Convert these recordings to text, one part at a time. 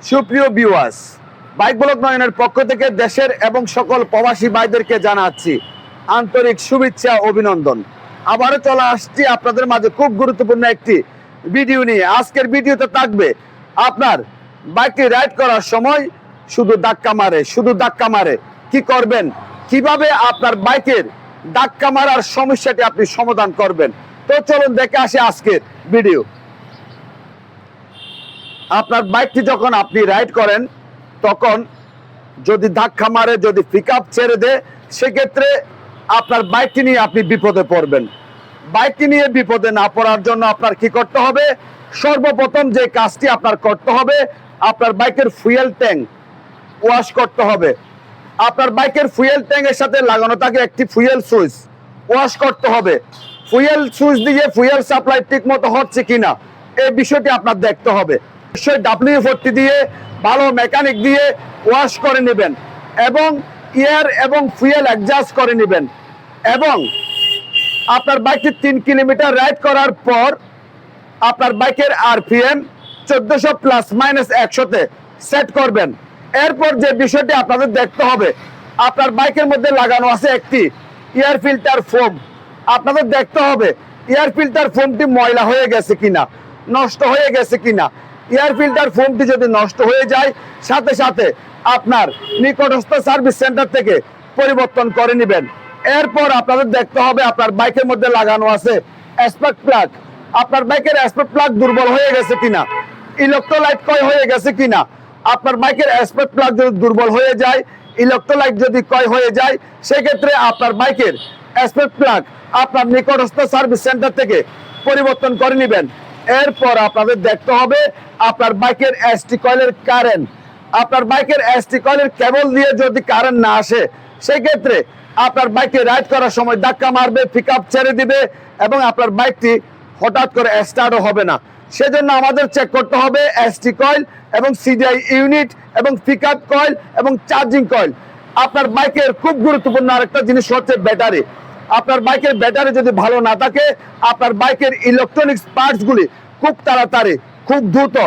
সুপ্রিয় viewers, bike blog নয়নের পক্ষ থেকে দেশের এবং সকল প্রবাসী ভাইদেরকে জানাচ্ছি আন্তরিক শুভেচ্ছা অভিনন্দন। আবারও চলে আসছি আপনাদের মাঝে খুব গুরুত্বপূর্ণ একটি ভিডিও নিয়ে। আজকের ভিডিওতে থাকবে আপনার বাইকটি রাইড করার সময় শুধু ধাক্কা মারে কি করবেন, কিভাবে আপনার বাইকের ধাক্কা মারার সমস্যাটি আপনি সমাধান করবেন। তো চলুন দেখে আসি আজকের ভিডিও। আপনার বাইকটি যখন আপনি রাইড করেন তখন যদি ধাক্কা মারে, যদি পিকআপ ছেড়ে দেয়, সেক্ষেত্রে আপনার বাইকটি নিয়ে আপনি বিপদে পড়বেন। বাইকটি নিয়ে বিপদে না পড়ার জন্য আপনার কি করতে হবে? সর্বপ্রথম যে কাজটি আপনার করতে হবে, আপনার বাইকের ফুয়েল ট্যাঙ্ক ওয়াশ করতে হবে। আপনার বাইকের ফুয়েল ট্যাঙ্কের সাথে লাগানো থাকে একটি ফুয়েল সুইচ, ওয়াশ করতে হবে। ফুয়েল সুইচ দিয়ে ফুয়েল সাপ্লাই ঠিক মতো হচ্ছে কিনা এই বিষয়টি আপনার দেখতে হবে। অবশ্যই WD-40 দিয়ে ভালো মেকানিক দিয়ে ওয়াশ করে নেবেন এবং এয়ার এবং ফুয়েল অ্যাডজাস্ট করে নেবেন। এবং আপনার বাইকটি 3 কিলোমিটার রাইড করার পর আপনার বাইকের RPM 1400 প্লাস মাইনাস 100-তে সেট করবেন। এরপর যে বিষয়টি আপনাদের দেখতে হবে, আপনার বাইকের মধ্যে লাগানো আছে একটি এয়ার ফিল্টার ফোম। আপনাদের দেখতে হবে এয়ার ফিল্টার ফোমটি ময়লা হয়ে গেছে কিনা, নষ্ট হয়ে গেছে কিনা। এয়ার ফিল্টার ফোমটি যদি নষ্ট হয়ে যায়, সাথে সাথে আপনার নিকটস্থ সার্ভিস সেন্টার থেকে পরিবর্তন করে নেবেন। এরপর আপনাদের দেখতে হবে আপনার বাইকের মধ্যে লাগানো আছে স্পার্ক প্লাগ। আপনার বাইকের স্পার্ক প্লাগ দুর্বল হয়ে গেছে কিনা, ইলেকট্রোলাইট ক্ষয় হয়ে গেছে কিনা। আপনার বাইকের স্পার্ক প্লাগ যদি দুর্বল হয়ে যায়, ইলেকট্রোলাইট যদি ক্ষয় হয়ে যায়, সেক্ষেত্রে আপনার বাইকের স্পার্ক প্লাগ আপনার নিকটস্থ সার্ভিস সেন্টার থেকে পরিবর্তন করে নেবেন। এরপর আপনাদের দেখতে হবে আপনার বাইকের এসটি কয়েলের কারেন্ট। আপনার বাইকের এসটি কয়েলের কেবল দিয়ে যদি কারেন্ট না আসে, সেক্ষেত্রে আপনার বাইকে রাইড করার সময় ধাক্কা মারবে, পিকআপ ছেড়ে দিবে এবং আপনার বাইকটি হঠাৎ করে স্টার্টও হবে না। সেজন্য আমাদের চেক করতে হবে এসটি কয়েল এবং সিডিআই ইউনিট এবং পিকআপ কয়েল এবং চার্জিং কয়েল। আপনার বাইকের খুব গুরুত্বপূর্ণ আরেকটা জিনিস হচ্ছে ব্যাটারি। আপনার বাইকের ব্যাটারি যদি ভালো না থাকে, আপনার বাইকের ইলেকট্রনিক্স পার্টসগুলি খুব তাড়াতাড়ি, খুব দ্রুত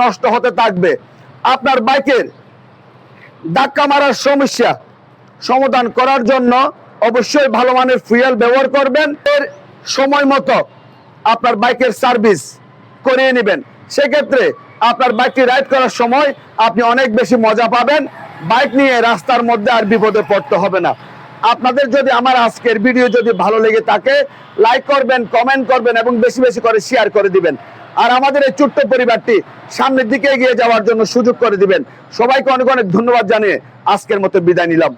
নষ্ট হতে থাকবে। আপনার বাইকের ধাক্কা মারার সমস্যা সমাধান করার জন্য অবশ্যই ভালো মানের ফুয়েল ব্যবহার করবেন। এর সময় মতো আপনার বাইকের সার্ভিস করিয়ে নেবেন। সেক্ষেত্রে আপনার বাইকটি রাইড করার সময় আপনি অনেক বেশি মজা পাবেন। বাইক নিয়ে রাস্তার মধ্যে আর বিপদে পড়তে হবে না। আপনাদের যদি আমার আজকের ভিডিও যদি ভালো লেগে থাকে, লাইক করবেন, কমেন্ট করবেন এবং বেশি বেশি করে শেয়ার করে দিবেন। আর আমাদের এই ছোট্ট পরিবারটি সামনের দিকে এগিয়ে যাওয়ার জন্য সুযোগ করে দিবেন। সবাইকে অনেক অনেক ধন্যবাদ জানিয়ে আজকের মতো বিদায় নিলাম।